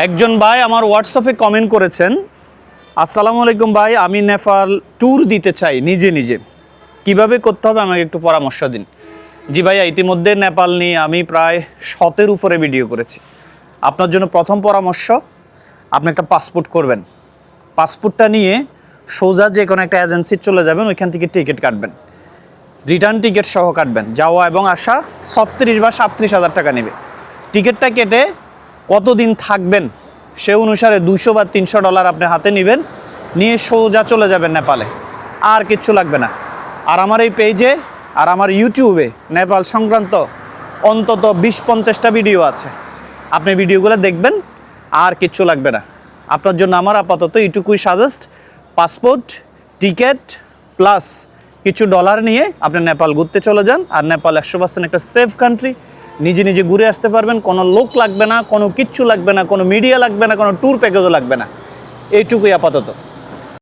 একজন ভাই আমার হোয়াটসঅ্যাপে কমেন্ট করেছেন, আসসালামু আলাইকুম ভাই, আমি নেপাল ট্যুর দিতে চাই নিজে নিজে, কিভাবে করতে হবে আমাকে একটু পরামর্শ দিন। জি ভাইয়া, ইতিমধ্যে নেপাল নিয়ে আমি প্রায় 7-এর উপরে ভিডিও করেছি। আপনার জন্য প্রথম পরামর্শ, আপনি একটা পাসপোর্ট করবেন। পাসপোর্টটা নিয়ে সোজা যে কোনো একটা এজেন্সির চলে যাবেন, ওইখান থেকে টিকিট কাটবেন, রিটার্ন টিকিট সহ কাটবেন। যাওয়া এবং আসা 36 বা 37 হাজার টাকা নেবে। টিকিটটা কেটে কতদিন থাকবেন সে অনুসারে $200 বা $300 আপনি হাতে নেবেন, নিয়ে সোজা চলে যাবেন নেপালে, আর কিচ্ছু লাগবে না। আর আমার এই পেজে আর আমার ইউটিউবে নেপাল সংক্রান্ত অন্তত 20-50টা ভিডিও আছে, আপনি ভিডিওগুলো দেখবেন, আর কিচ্ছু লাগবে না। আপনার জন্য আমার আপাতত এইটুকুই সাজেস্ট, পাসপোর্ট, টিকিট প্লাস কিছু ডলার নিয়ে আপনি নেপাল ঘুরতে চলে যান। আর নেপাল 100% একটা সেফ কান্ট্রি, নিজে নিজে ঘুরে আসতে পারবেন, কোনো লোক লাগবে না, কোনো কিচ্ছু লাগবে না, কোনো মিডিয়া লাগবে না, কোনো ট্যুর প্যাকেজও লাগবে না। এইটুকুই আপাতত।